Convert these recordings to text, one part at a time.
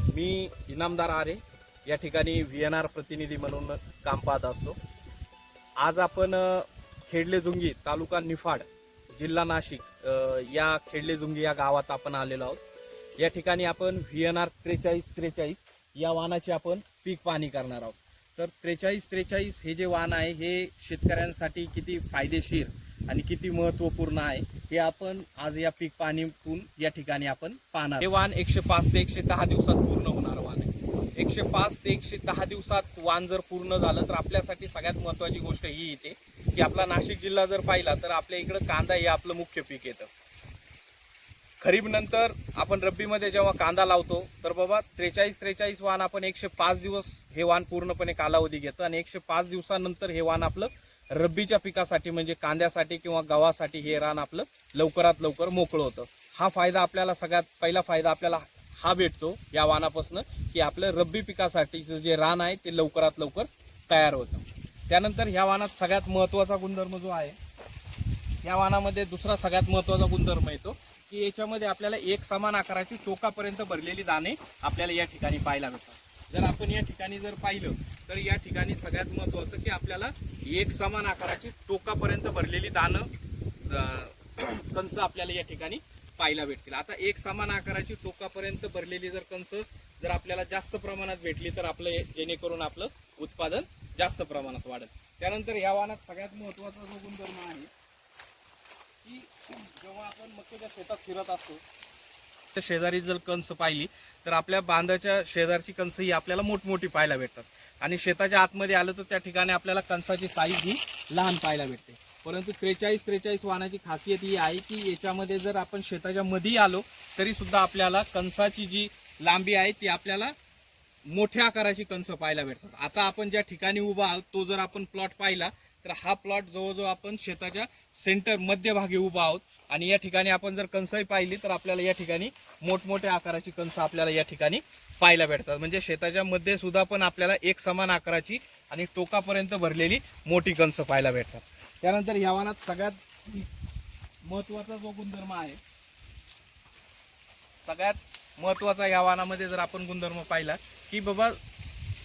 मी इनामदार आरे या ठिकाणी VNR प्रतिनिधी म्हणून काम पाहत असतो। आज आपण खेडलेजुंगी तालुका निफाड जिल्हा नाशिक या खेडलेजुंगी या गावात आपण आलेलो आहोत। या ठिकाणी आपण VNR 4343 या वाहनाची आपण पीक पाहणी करणार आहोत। तर 4343 हे जे वाहन आहे हे शेतकऱ्यांसाठी किती फायदेशीर आणि किती महत्त्वपूर्ण आहे हे आपण आज या पीक पाहणीतून या ठिकाणी आपण पाहणार। हे वाहन 105 ते 110 दिवसात पूर्ण होणार वाहन आहे। 105 ते 110 दिवसात वाहन जर पूर्ण झालं तर आपल्यासाठी सगळ्यात महत्त्वाची गोष्ट ही येते की आपला नाशिक जिल्हा जर पाहिला तर आपल्या इकडे कांदा हे आपलं मुख्य पीक येतं। खरीप नंतर आपण रब्बीमध्ये जेव्हा कांदा लावतो तर बाबा 4343 वाहन आपण 105 दिवस हे वाहन पूर्णपणे कालावधी घेतं आणि 105 दिवसानंतर हे वाहन आपलं रब्बीच्या पिकासाठी म्हणजे कांद्यासाठी किंवा गव्हासाठी हे रान आपलं लवकरात लवकर मोकळं होतं। हा फायदा आपल्याला सगळ्यात पहिला फायदा आपल्याला हा भेटतो या वाहनापासून की आपलं रब्बी पिकासाठीचं जे रान आहे ते लवकरात लवकर तयार होतं। त्यानंतर ह्या वाहनात सगळ्यात महत्त्वाचा गुणधर्म जो आहे, या वाहनामध्ये दुसरा सगळ्यात महत्त्वाचा गुणधर्म येतो की याच्यामध्ये आपल्याला एक समान आकाराची टोकापर्यंत भरलेली दाणे आपल्याला या ठिकाणी पाहायला मिळतात। जर आपण या ठिकाणी जर पाहिलं तर या ठिकाणी सगळ्यात महत्त्वाचं की आपल्याला एक समान आकाराची टोकापर्यंत भरलेली दाणं कंस आपल्याला या ठिकाणी पाहायला भेटतील। आता एक समान आकाराची टोकापर्यंत भरलेली जर कंस जर आपल्याला जास्त प्रमाणात भेटली तर आपलं जेणेकरून आपलं उत्पादन जास्त प्रमाणात वाढेल। त्यानंतर या वाहनात सगळ्यात महत्त्वाचा जो गुणधर्म आहे की जेव्हा आपण मक्याच्या शेतात फिरत असतो तर शेजारी जर कंस पाहिली तर आपल्या बांधाच्या शेजारची कंस ही आपल्याला मोठमोठी पाहायला भेटतात आणि शेताच्या आतमध्ये आलं तर त्या ठिकाणी आपल्याला कंसाची साईज ही लहान पाहायला भेटते। परंतु 4343 वाहनाची खासियत ही आहे की याच्यामध्ये जर आपण शेताच्या मध्ये आलो तरी सुद्धा आपल्याला कंसाची जी लांबी आहे ती आपल्याला मोठ्या आकाराची कंस पाहायला भेटतात। आता आपण ज्या ठिकाणी उभा आहोत तो जर आपण प्लॉट पाहिला तर हा प्लॉट जवळजवळ आपण शेताच्या सेंटर मध्यभागी उभा आहोत आणि या ठिकाणी आपण जर कंसही पाहिली तर आपल्याला या ठिकाणी मोठमोठ्या आकाराची कंस आपल्याला या ठिकाणी पाहायला भेटतात। म्हणजे शेताच्या मध्ये सुद्धा पण आपल्याला एक समान आकाराची आणि टोकापर्यंत भरलेली मोठी कंस पाहायला भेटतात। त्यानंतर या वाहनात सगळ्यात महत्त्वाचा जो गुणधर्म आहे, सगळ्यात महत्त्वाचा या वाहनामध्ये जर आपण गुणधर्म पाहिला की बाबा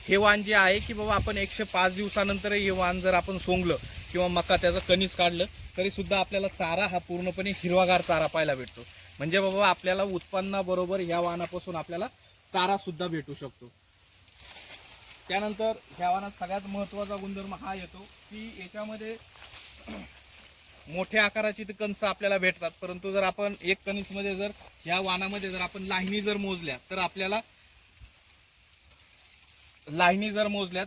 हे वाहन जे आहे की बाबा आपण 105 दिवसानंतर हे वाहन जर आपण सोंगलं किंवा मका त्याचं कणीस काढलं तरी सुद्धा आपल्याला चारा हा पूर्णपणे हिरवागार चारा पाहायला भेटतो। म्हणजे बाबा आपल्याला उत्पन्नाबरोबर या वाहनापासून आपल्याला चारा सुद्धा भेटू शकतो। त्यानंतर ह्या वाहनात सगळ्यात महत्त्वाचा गुणधर्म हा येतो की याच्यामध्ये मोठ्या आकाराची कंस आपल्याला भेटतात, परंतु जर आपण एक कणीसमध्ये जर ह्या वाहनामध्ये जर आपण लाईनी जर मोजल्या तर आपल्याला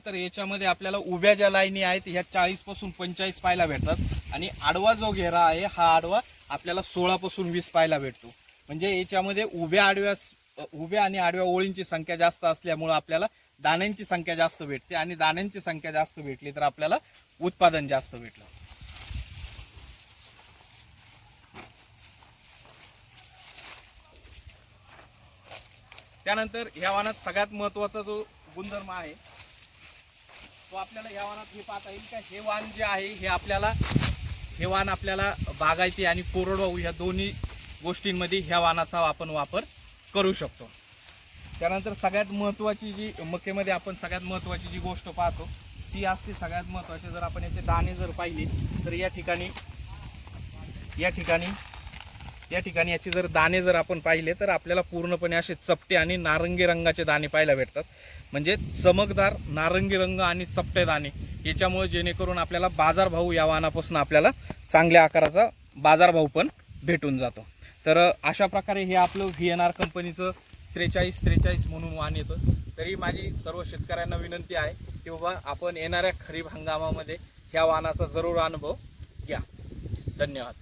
तर याच्यामध्ये आपल्याला उभ्या ज्या लाईनी आहेत ह्या 40 पासून 45 पाहायला भेटतात आणि आडवा जो घेरा आहे हा आडवा आपल्याला 16 पासून 20 पाहायला भेटतो। म्हणजे याच्यामध्ये उभ्या आणि आडव्या ओळींची संख्या जास्त असल्यामुळे आपल्याला दाण्यांची संख्या जास्त भेटते आणि दाण्यांची संख्या जास्त भेटली तर आपल्याला उत्पादन जास्त भेटलं। त्यानंतर ह्या वाहनात सगळ्यात महत्त्वाचा जो गुणधर्म आहे तो आपल्याला या वाहनात हे पाहता येईल का हे वाहन जे आहे हे वाहन आपल्याला बागायती आणि कोरडवाहू ह्या दोन्ही गोष्टींमध्ये ह्या वाहनाचा आपण वापर करू शकतो। त्यानंतर सगळ्यात महत्त्वाची जी मक्यामध्ये आपण सगळ्यात महत्त्वाची जी गोष्ट पाहतो ती असते सगळ्यात महत्त्वाची, जर आपण याचे दाणे जर पाहिले तर या ठिकाणी याचे जर दाणे जर आपण पाहिले तर आपल्याला पूर्णपणे असे चपटे आणि नारंगी रंगाचे दाणे पाहायला भेटतात। म्हणजे चमकदार नारंगी रंग आणि चपटे दाणे याच्यामुळे जेणेकरून आपल्याला बाजारभाव या वाहनापासून आपल्याला चांगल्या आकाराचा बाजारभाव पण भेटून जातो। तर अशा प्रकारे हे आपलं VNR कंपनीचं 4343 म्हणून वाहन येतं। तरी माझी सर्व शेतकऱ्यांना विनंती आहे की बाबा आपण येणाऱ्या खरीप हंगामामध्ये ह्या वाहनाचा जरूर अनुभव घ्या। धन्यवाद।